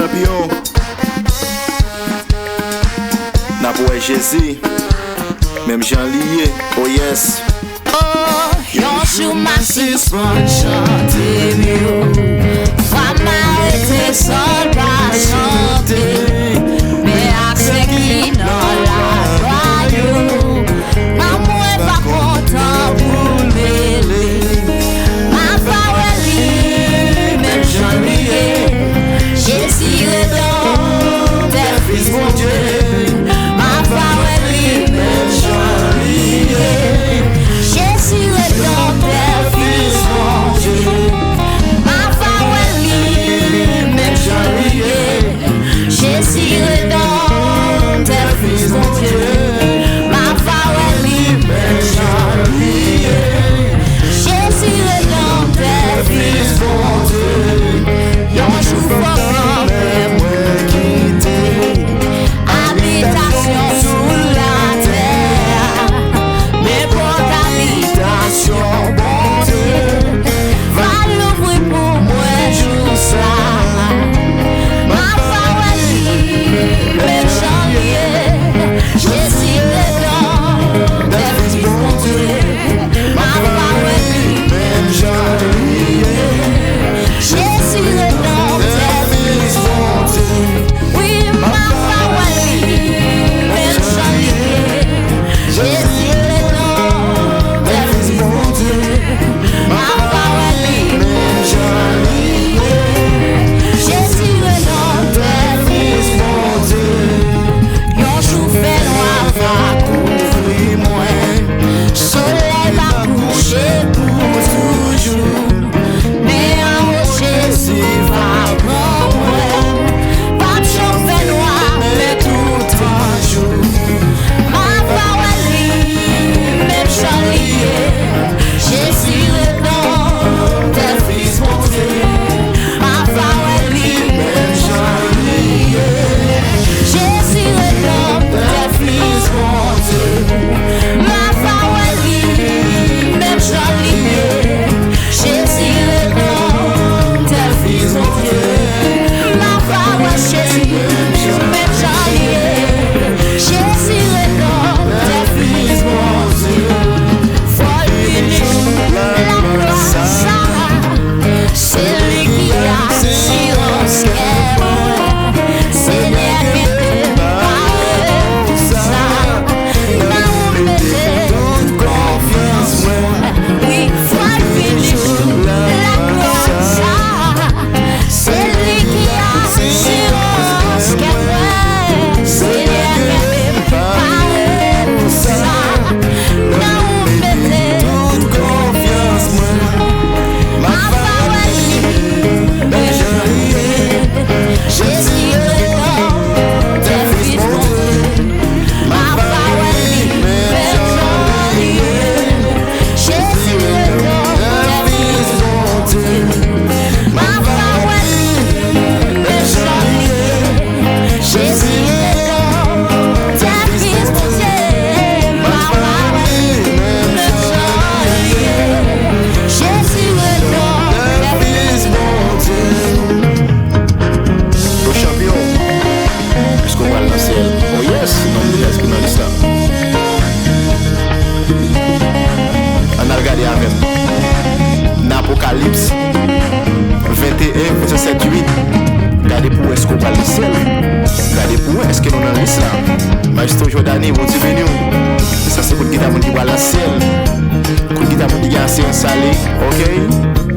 champion. N'a pas Jésus, même Jean lié, oh yes. Oh, yon chou masis pon chante mieux. Fama ete sol pa chante. Me akse ki nan la joyou. Nan mwen pa kontan pou mele. Ma faweli, même Jean lié. Jésus redon, tel fils bon Dieu. Ma faweli, même Jean lié. Jésus redon, tel fils bon Dieu. Ma faweli, même Jean lié. Jésus redon, tel fils bon Dieu. Ma faweli, même Jean lié. Jésus redon, tel fils bon Dieu. Yon chou fokran mwen kite. Habitation sous la terre. Mais pour habitation bon Dieu. Va l'ouvrir pour moi jour ça. Ma faweli, même janvier. Jésus redon, tel fils bon Dieu. Ma faweli, même janvier. Jésus redon, tel fils bon Dieu. Oui, ma faweli, même janvier. Jésus redon, tel fils bon Dieu. Ma faweli, même janvier. Jésus redon, tel fils bon Dieu. Yon chou fait noir va couvrir moi. Soleil va coucher pour toujours. Mais en haut Jésus va prendre moi. Pas de chou fait noir, mais tout en jour. Ma faweli, même janvier. Jésus redon, tel fils bon Dieu. Ma faweli, même janvier. Jésus redon, tel fils bon Dieu. Ma faweli, même janvier. Jésus redon, tel fils bon Dieu. Ma faweli, Jésus, même janvier. Jésus redon, tel fils bon Dieu. Folle finish, la grâce, c'est lui qui a assurance qu'elle est. Seigneur, qui parle ça. Là où mettez toute confiance, oui, folle finish, la grâce, c'est lui qui a assurance qu'elle est. Seigneur, qui parle ça. Là où mettez toute confiance, ma faweli, même janvier. Jésus redon, tel fils bon Dieu. Ma faweli, même janvier. Jésus redon, tel fils bon Dieu. Ma faweli, même janvier. Jésus redon, tel fils bon Dieu. Ma faweli, même janvier. Jésus redon, tel fils bon Dieu. Le champion, est-ce qu'on va le lancer? Oh yes, non, est-ce qu'on a l'islam? On a regardé avec l'Apocalypse 21, verset 7, 8. Regardez pour est-ce qu'on va le ciel. Regardez pour est-ce que nous dans l'islam. Maestro Jordani, vous êtes venu. Ça c'est pour le guitare qui va la ciel. Pour le guitare qui a un salé, ok?